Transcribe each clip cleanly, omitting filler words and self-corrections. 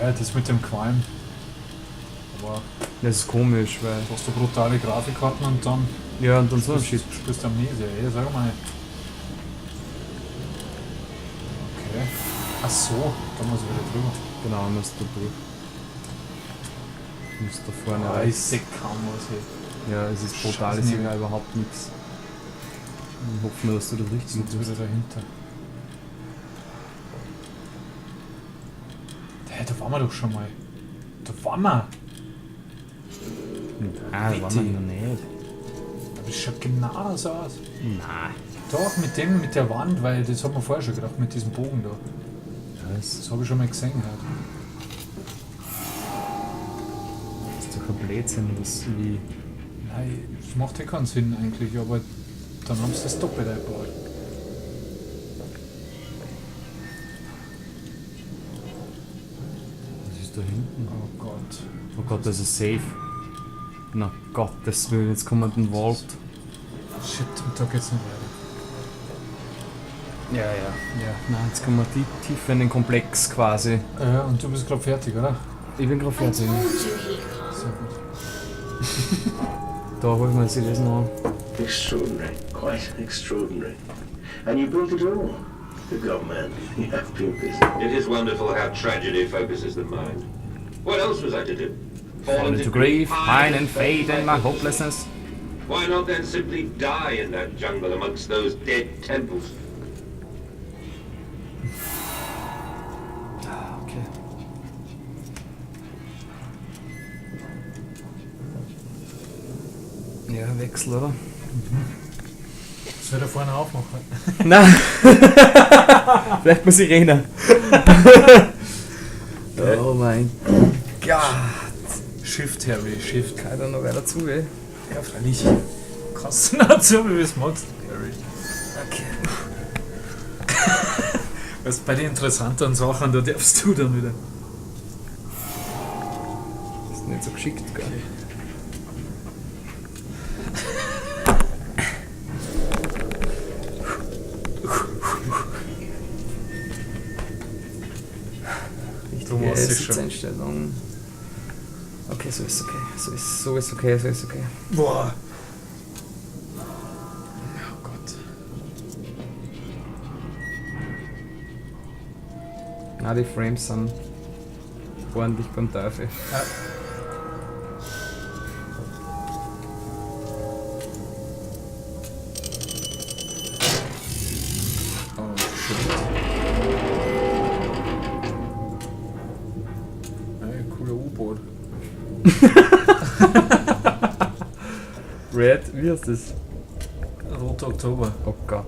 Ja, das mit dem Qualm. Aber Das ist komisch, weil... du hast so brutale Grafikkarten und dann Ja, und dann so ein Shit. spürst du Amnesia, ey, sag mal. Okay. Ach so, da muss ich wieder drüber. Genau, musst du durch. Du musst da vorne Ah, rein. ich seh kaum was hier. Ja, es ist brutal, Scheiße, ich sehe nee. ja überhaupt nichts. Ich hoffe nur, dass du das richtig Sind tust. wieder dahinter. Hey, da waren wir doch schon mal. Da waren wir. Ah, da waren wir Bitte. noch nicht. Aber das schaut genau so aus. Nein. Doch, mit der Wand, weil das haben wir vorher schon gedacht, mit diesem Bogen da. Das Das habe ich schon mal gesehen halt. ist doch ein Blödsinn, das wie... Nein, das macht eh keinen Sinn eigentlich, aber dann haben sie das doppelt eingebaut. Was ist da hinten? Oh Gott. Oh Gott, das ist safe. Na Gottes Willen, jetzt kommt ein Vault. Shit, und da geht's nicht weiter. Ja, ja. Ja, nein, jetzt kommen wir tiefer in den Komplex quasi. Und du bist gerade fertig, oder? Ich bin gerade fertig. Sehr gut. Da hol ich mir sie das noch an. Extraordinary, quite extraordinary. And you built it all. Good God, man, you have been busy. It is wonderful how tragedy focuses the mind. What else was I to do? Fall into grief, pine and fade and my hopelessness. Why not then simply die in that jungle amongst those dead temples? Okay. Ja, Wechsel, oder? Soll ich da vorne aufmachen? Nein! Vielleicht muss ich rennen. Oh mein Gott! Shift, Harry, Shift. Kann ich da noch weiter zu, ey? Ja, freilich. Kannst du nicht so, wie du es magst, Harry. Okay. Was bei den interessanteren Sachen, da darfst du dann wieder. Das ist nicht so geschickt, gell? Du machst es schon. Sitzeinstellung. Okay, so ist okay. So ist okay. Boah. Oh Gott. Na, die Frames sind ordentlich beim Teufel. Ja. Oh shit. Hey, cooler U-Boot. Red, wie heißt das? Roter Oktober. Oh Gott.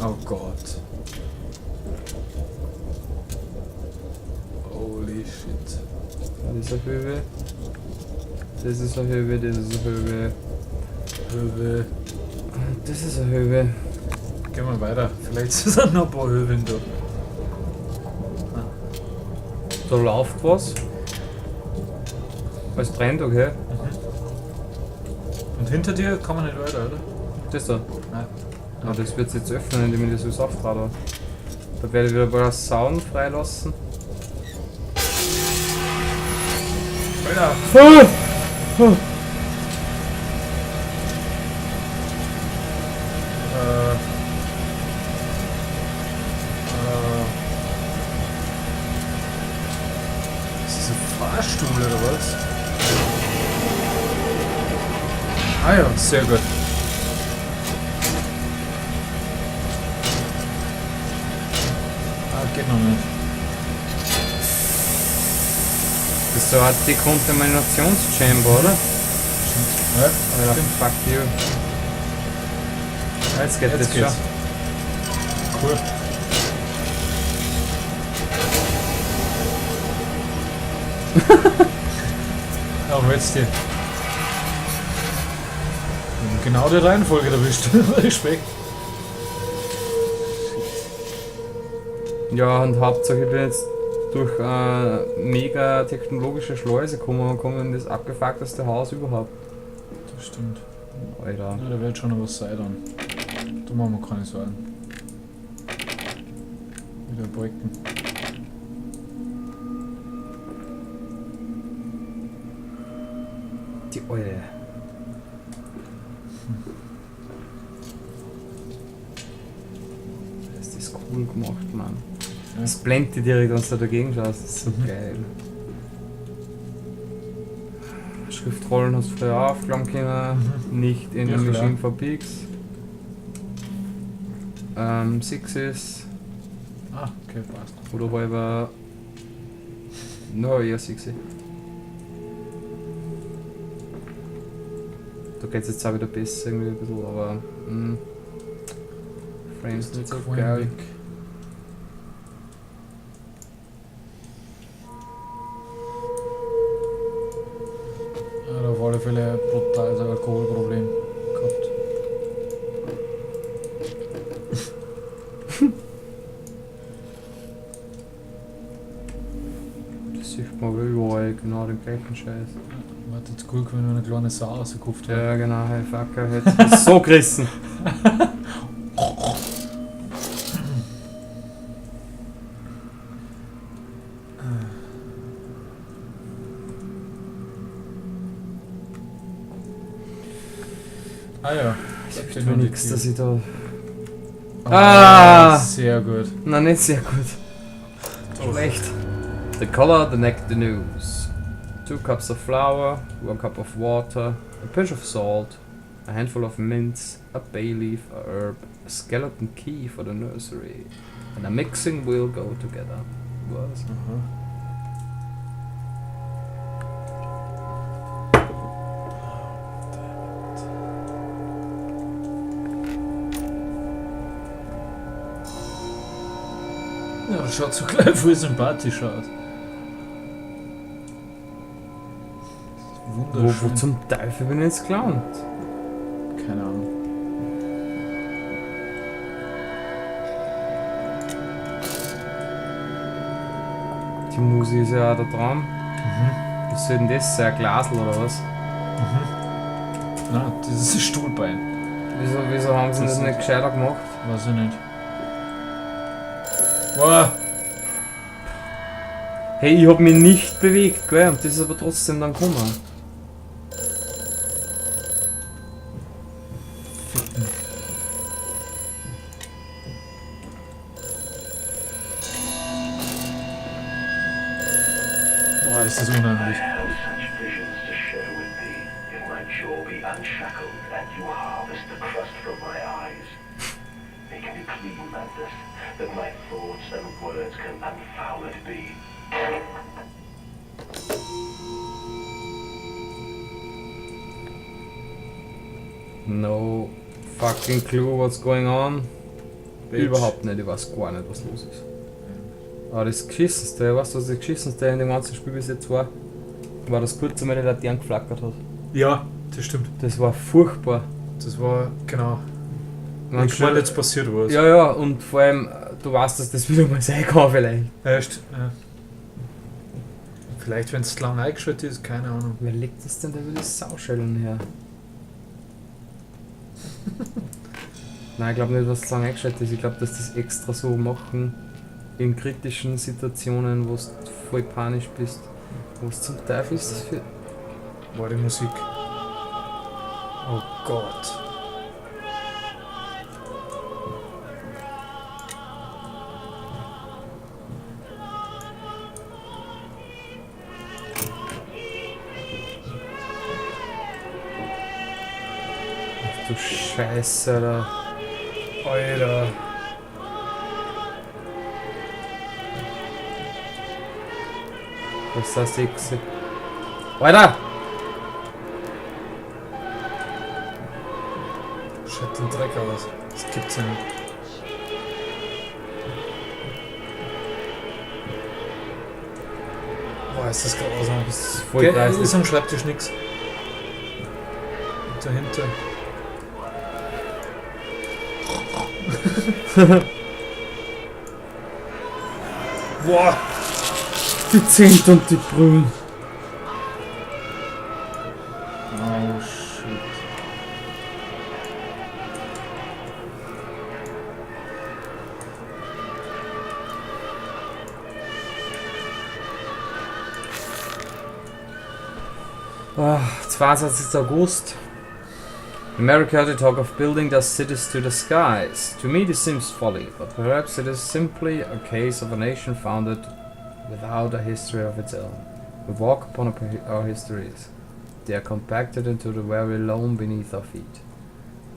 Oh Gott. Holy shit. Das ist eine Höhe. Das ist eine Höhe, das ist eine Höhe. Höhe. Das ist eine Höhe. Gehen wir weiter. Vielleicht sind noch ein paar Höhen da. Da läuft was. Es brennt, okay. Und hinter dir kann man nicht weiter, oder? Das da. Nein. Ja, das wird jetzt öffnen, indem ich das so auftrage. Da werde ich wieder ein paar Sound freilassen. Alter! Ist das ein Fahrstuhl oder was? Ah ja, sehr gut. Ah, geht noch nicht. Das ist so eine Dekontaminationschamber, oder? Ja, Alter, fuck you. Jetzt geht das geht's. schon. Cool. Aber jetzt dir. Genau die Reihenfolge erwischt. Respekt. Ja, und Hauptsache ich bin jetzt durch eine mega technologische Schleuse gekommen und komme in das abgefuckteste Haus überhaupt. Das stimmt. Alter. Ja, da wird schon noch was sein dann. Da machen wir keine Sorgen. Wieder Balken. Die Alte. Das ist cool gemacht, Mann. Das blendet dich direkt, wenn du dagegen schaust. Das ist so geil. Schriftrollen hast du früher aufklappen können, nicht in Ja, der klar. Machine for Pigs. Sixes Ah, okay, passt. oder halber. No, eher Sixes. Da geht es jetzt auch wieder besser irgendwie ein bisschen, aber. Frames nicht so geil. Ja, da auf alle Fälle ein brutales Alkoholproblem gehabt. Das sieht man aber überall genau den gleichen Scheiß. Man hat jetzt gut gewesen, wenn eine kleine Sau rausgekauft hat. Ja, genau, hey, Fucker, hätte es so gerissen. Ah ja. Ich Sagt hab dir nur die nichts, dass ich da. Ah! Ah! Sehr gut. Na, nicht sehr gut. Schlecht. The color, the neck, the news. 2 cups of flour, 1 cup of water, a pinch of salt, a handful of mints, a bay leaf, a herb, a skeleton key for the nursery, and a mixing will go together. Was? Aha. Ja, das schaut so gleich voll sympathisch aus. Wunderschön. Wo zum Teufel bin ich jetzt gelandet? Keine Ahnung. Die Musik ist ja auch da dran. Was soll denn das sein? Ein Glasl oder was? Nein, das ist ein Stuhlbein. Wieso haben sie Das das nicht gescheiter gemacht? Weiß ich nicht. Wow. Hey, ich hab mich nicht bewegt, gell? Und das ist aber trotzdem dann gekommen. Boah, ist das unheimlich. I have such visions to share with thee. If my jaw be unshackled and you harvest the crust from my eyes, make me clean, madness, that my thoughts and words can unfouled be. No fucking clue what's going on. Überhaupt nicht, ich weiß gar nicht, was los ist. Aber das Geschissenste, weißt du, was das Geschissenste in dem ganzen Spiel bis jetzt war? War das kurze Mal, die Laterne geflackert hat. Ja, das stimmt. Das war furchtbar. Das war, genau. Man Ich meine, jetzt passiert was. ja, ja, und vor allem, du weißt, dass das wieder mal sein kann vielleicht. Echt? Ja. Vielleicht, wenn es lang eingeschaltet ist, keine Ahnung. Wer legt das denn da über die Sauschellen her? Nein, ich glaube nicht, dass es lang eingeschaltet ist. Ich glaube, dass das extra so machen in kritischen Situationen, wo du voll panisch bist. Was zum Teufel ist das für... War die Musik. Oh Gott. Ach du Scheiße, Alter. Alter. Was ist das jetzt? Alter! Schaut den Dreck aus. Das gibt's ja nicht. Boah, ist das grausam. Das ist voll Gell, dreist. ist am Schreibtisch nix. Und dahinter. Boah! Die Zent und die Brühen. Oh shit. 22. August. In America they talk of building their cities to the skies. To me this seems folly, but perhaps it is simply a case of a nation founded without a history of its own. We walk upon our histories. They are compacted into the very loam beneath our feet.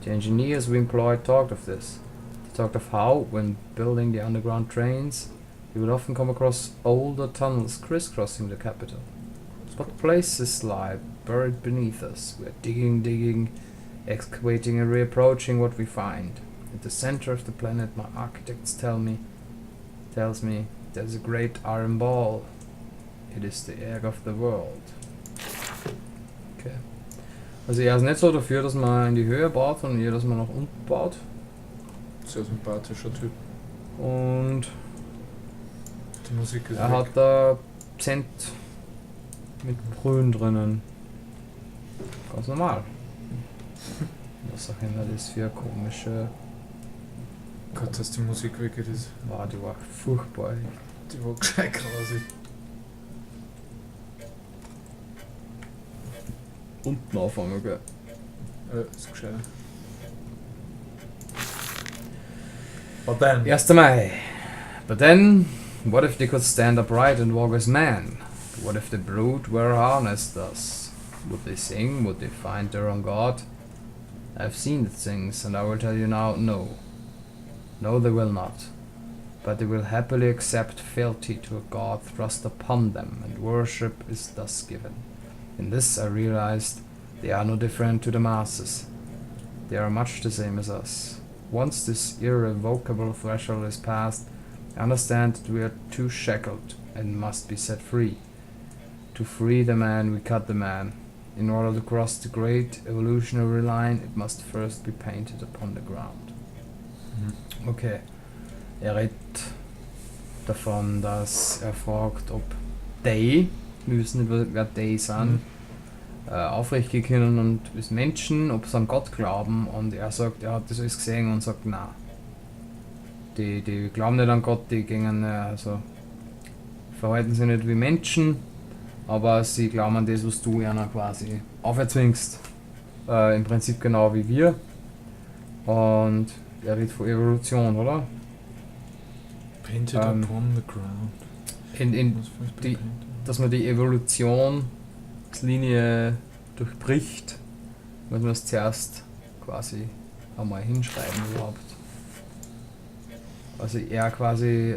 The engineers we employed talked of this. They talked of how, when building the underground trains, you would often come across older tunnels crisscrossing the capital. What places lie buried beneath us? We are digging, excavating and reapproaching what we find. At the center of the planet, my architects tells me, there's a great iron ball. It is the egg of the world. Okay. Also er ist nicht so dafür, dass man in die Höhe baut, sondern eher, dass man nach unten baut. Sehr sympathischer Typ. Und Die Musik ist er weg. hat da Zent mit Brühen drinnen. Ganz normal. Was auch immer das für komische... Gott, dass die Musik weggeht ist. Wow, die war furchtbar. Die war gescheit quasi. Unten anfangen, gell? Ist gescheit. But then. 1. Mai. But then, what if they could stand upright and walk as men? What if the brood were harnessed thus? Would they sing? Would they find their own God? I've seen the things, and I will tell you now, no. No, they will not. But they will happily accept fealty to a God thrust upon them, and worship is thus given. In this I realized they are no different to the masses. They are much the same as us. Once this irrevocable threshold is passed, I understand that we are too shackled and must be set free. To free the man, we cut the man. In order to cross the great evolutionary line, it must first be painted upon the ground. Okay. Er redet davon, dass er fragt, ob die, wir wissen nicht, wer die sind, aufrichtig können und als Menschen, ob sie an Gott glauben, und er sagt, er hat das alles gesehen und sagt, nein. Die glauben nicht an Gott, die gehen, also verhalten sich nicht wie Menschen, aber sie glauben an das, was du ihnen quasi auferzwingst. Im Prinzip genau wie wir. Und er redet von Evolution, oder? Painted upon the ground. Was vielleicht die- painted? Dass man die Evolutionslinie durchbricht, muss man es zuerst quasi einmal hinschreiben überhaupt. Also er quasi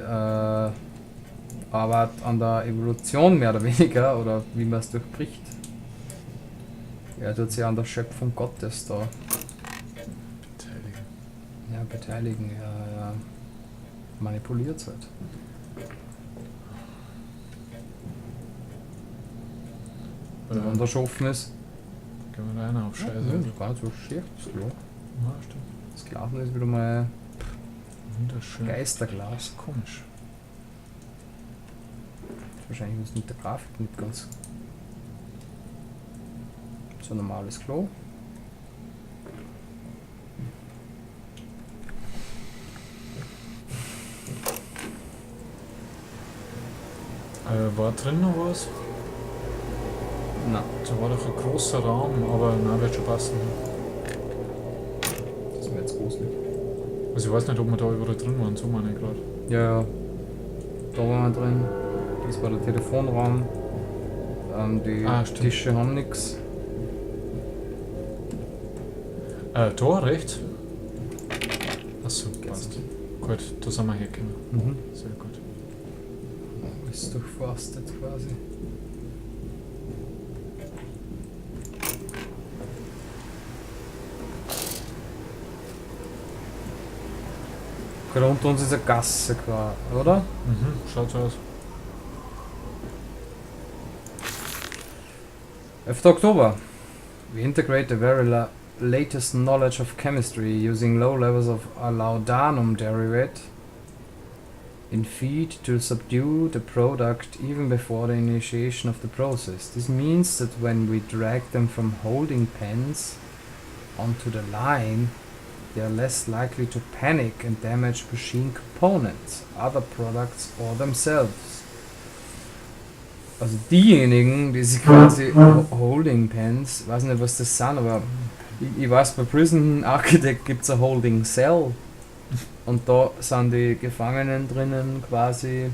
arbeitet an der Evolution mehr oder weniger, oder wie man es durchbricht. Er tut sich an der Schöpfung Gottes da beteiligen, er manipuliert halt. Wenn der Schaffen ist. Gehen wir da rein auf Scheiße. Ja, gar nicht so schier, das Klo. Ja, stimmt. Das Glas ist wieder mal Wunderschön. Geisterglas. Komisch. Wahrscheinlich ist mit der Grafik nicht ganz so ein normales Klo. War drin noch was? Nein, Da war doch ein großer Raum, aber nein, wird schon passen. das wäre jetzt gruselig. Also ich weiß nicht, ob wir da überall drin waren, so meine ich gerade. Ja, da waren wir drin. Das war der Telefonraum. Die Stimmt. Tische haben nichts. Da rechts? Achso, Geht's passt. nicht. Gut, da sind wir hergekommen. Mhm. Sehr gut. Ist durchforstet quasi. Okay, da unter uns ist eine Gasse quasi, oder? Schaut so aus. 11. October. We integrate the very latest knowledge of chemistry using low levels of laudanum derivate in feed to subdue the product even before the initiation of the process. This means that when we drag them from holding pens onto the line, they are less likely to panic and damage machine components, other products or themselves. Also diejenigen, die sich quasi Holding Pens, weiß nicht was das sind, aber ich weiß, bei Prison Architect gibt es eine Holding Cell und da sind die Gefangenen drinnen quasi,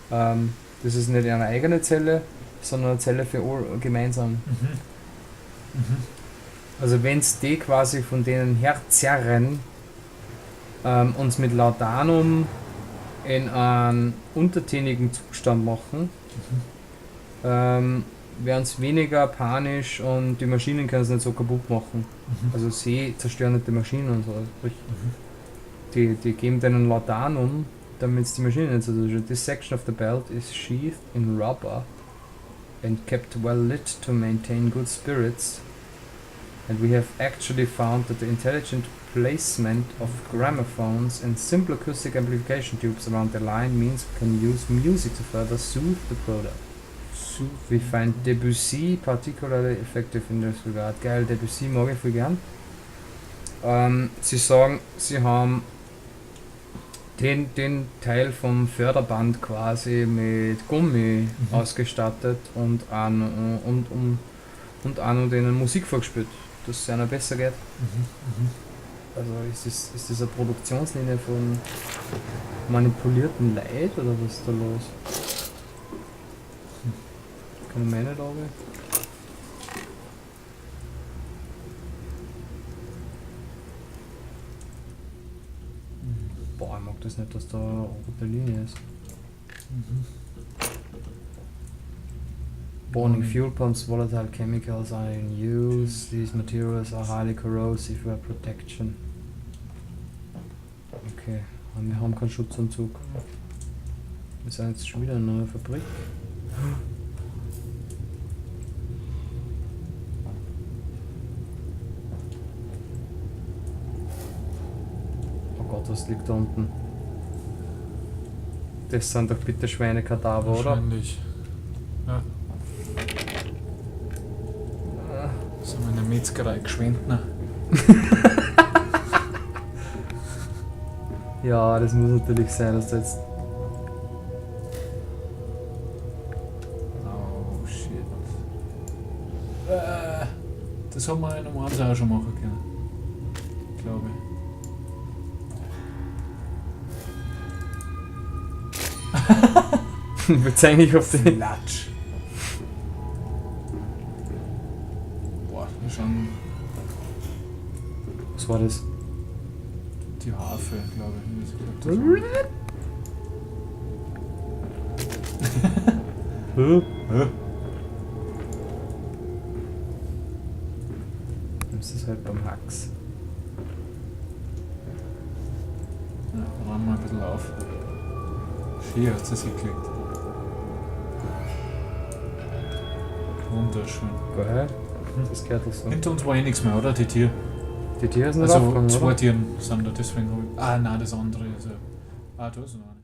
das ist nicht eine eigene Zelle, sondern eine Zelle für alle gemeinsam. Also wenn es die quasi von denen herzerren, uns mit Laudanum in einen untertänigen Zustand machen, werden es weniger panisch und die Maschinen können es nicht so kaputt machen. Also sie zerstören nicht die Maschinen und so. Sprich, die geben denen Laudanum, damit es die Maschinen nicht so zerstören. This section of the belt is sheathed in rubber and kept well lit to maintain good spirits. And we have actually found that the intelligent placement of gramophones and simple acoustic amplification tubes around the line means we can use music to further soothe the product. We find Debussy particularly effective in this regard. Geil, Debussy mag ich voll gern. Sie sagen, sie haben den Teil vom Förderband quasi mit Gummi ausgestattet und auch noch denen Musik vorgespielt, dass es einer besser geht. Also ist das eine Produktionslinie von manipulierten Leid oder was ist da los? Kann ich meine Auge? Boah, ich mag das nicht, dass da eine rote Linie ist. Burning fuel pumps, volatile chemicals are in use. These materials are highly corrosive for protection. Okay, wir haben keinen Schutzanzug. Wir sind jetzt schon wieder eine neue Fabrik. Oh Gott, was liegt da unten? Das sind doch bitte Schweinekadaver, oder? Wahrscheinlich. Ja. So eine Metzgerei Geschwendner. Ja, das muss natürlich sein, dass da jetzt. Oh shit. Das haben wir in einem Ansatz auch schon machen können. Glaube ich. Ich will's eigentlich auf den. Latsch. Boah, wir schauen Was war das? die Harfe, glaube ich. Wie sie gesagt hat. Nimmst das halt beim Hax. Ja, räumen wir ein bisschen auf. Hier hat es geklickt. Wunderschön. Geil. Das gehört doch so. Hinter uns war eh nichts mehr, oder? Die Tier. Die Tiere sind nicht Also aufgegangen, zwei oder? Tieren sind da, deswegen habe ich. Ah, nein, das andere ist ja. Ah, da ist noch eine.